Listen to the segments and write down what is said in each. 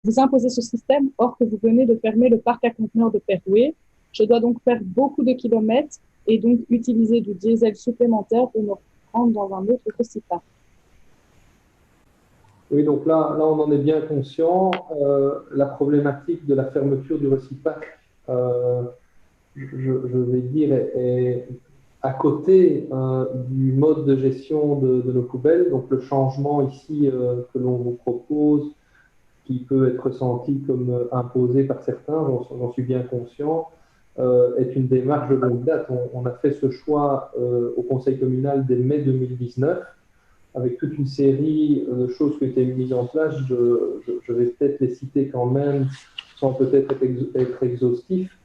vous imposez ce système, or que vous venez de fermer le parc à conteneurs de Perouet. Je dois donc faire beaucoup de kilomètres et donc utiliser du diesel supplémentaire pour me rendre dans un autre Recipac. Oui, donc là, on en est bien conscient. La problématique de la fermeture du Recipac, je vais dire, est à côté du mode de gestion de nos poubelles. Donc le changement ici que l'on vous propose, qui peut être ressenti comme imposé par certains, j'en suis bien conscient, est une démarche de longue date. On a fait ce choix au Conseil communal dès mai 2019, avec toute une série de choses qui ont été mises en place. Je vais peut-être les citer quand même, sans peut-être être exhaustif,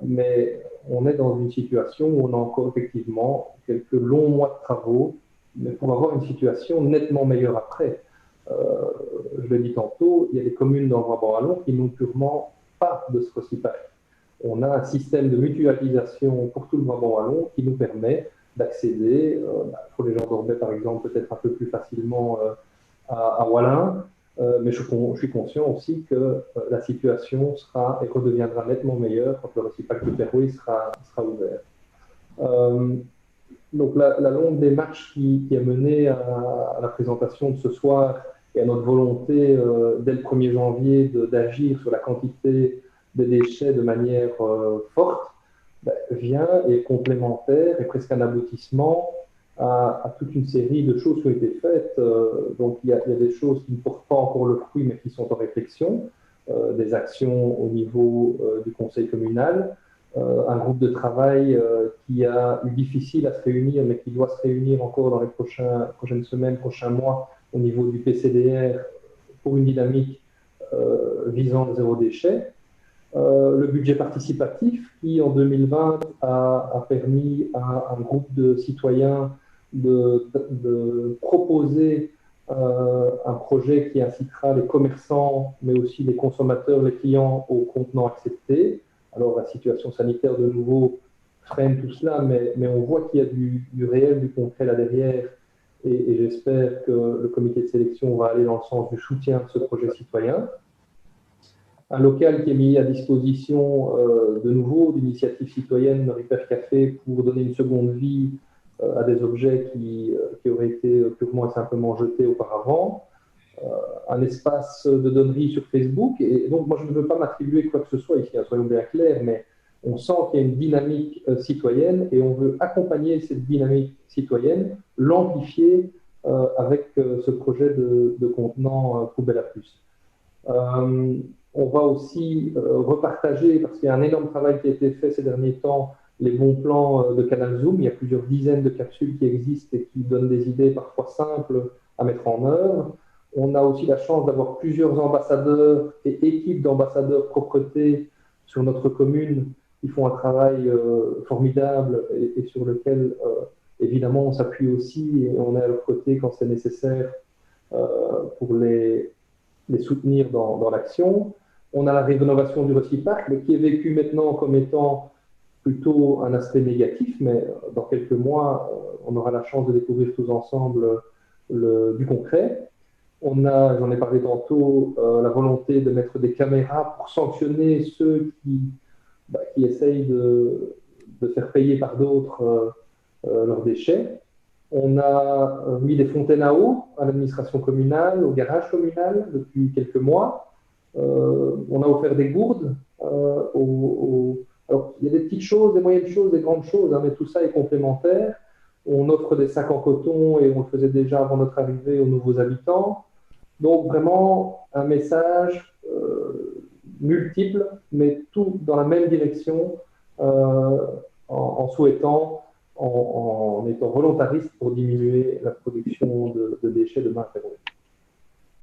mais on est dans une situation où on a encore effectivement quelques longs mois de travaux, mais pour avoir une situation nettement meilleure après. Je l'ai dit tantôt, il y a des communes dans le Brabant-Wallon qui n'ont purement pas de ce Recipac. On a un système de mutualisation pour tout le Brabant-Wallon qui nous permet d'accéder, pour les gens d'Orbais par exemple, peut-être un peu plus facilement à Wallin, mais je suis conscient aussi que la situation sera et redeviendra nettement meilleure quand le Recipac de Perouet sera ouvert. Donc la longue démarche qui a mené à la présentation de ce soir et à notre volonté dès le 1er janvier d'agir sur la quantité de déchets de manière forte, vient et est complémentaire et presque un aboutissement à toute une série de choses qui ont été faites. Donc il y a des choses qui ne portent pas encore le fruit mais qui sont en réflexion, des actions au niveau du conseil communal, un groupe de travail qui a eu difficile à se réunir, mais qui doit se réunir encore dans les prochaines semaines, prochains mois, au niveau du PCDR, pour une dynamique visant le zéro déchet. Le budget participatif, qui en 2020 a permis à un groupe de citoyens de proposer un projet qui incitera les commerçants, mais aussi les consommateurs, les clients aux contenants acceptés. Alors la situation sanitaire de nouveau freine tout cela, mais on voit qu'il y a du réel, du concret là derrière, et j'espère que le comité de sélection va aller dans le sens du soutien de ce projet citoyen. Un local qui est mis à disposition de nouveau d'initiatives citoyennes, Repair Café, pour donner une seconde vie à des objets qui auraient été purement et simplement jetés auparavant. Un espace de donnerie sur Facebook. Et donc, moi, je ne veux pas m'attribuer quoi que ce soit ici, soyons bien clairs, mais on sent qu'il y a une dynamique citoyenne et on veut accompagner cette dynamique citoyenne, l'amplifier avec ce projet de contenant poubelle à plus. On va aussi repartager, parce qu'il y a un énorme travail qui a été fait ces derniers temps, les bons plans de Canal Zoom. Il y a plusieurs dizaines de capsules qui existent et qui donnent des idées parfois simples à mettre en œuvre. On a aussi la chance d'avoir plusieurs ambassadeurs et équipes d'ambassadeurs propreté sur notre commune qui font un travail formidable et sur lequel, évidemment, on s'appuie aussi et on est à leur côté quand c'est nécessaire pour les soutenir dans l'action. On a la rénovation du Recipac, mais qui est vécu maintenant comme étant plutôt un aspect négatif, mais dans quelques mois, on aura la chance de découvrir tous ensemble du concret. On a, j'en ai parlé tantôt, la volonté de mettre des caméras pour sanctionner ceux qui essayent de faire payer par d'autres leurs déchets. On a mis des fontaines à eau à l'administration communale, au garage communal depuis quelques mois. On a offert des gourdes. Alors, il y a des petites choses, des moyennes choses, des grandes choses, hein, mais tout ça est complémentaire. On offre des sacs en coton et on le faisait déjà avant notre arrivée aux nouveaux habitants. Donc, vraiment, un message multiple, mais tout dans la même direction, en souhaitant en étant volontariste pour diminuer la production de déchets de main à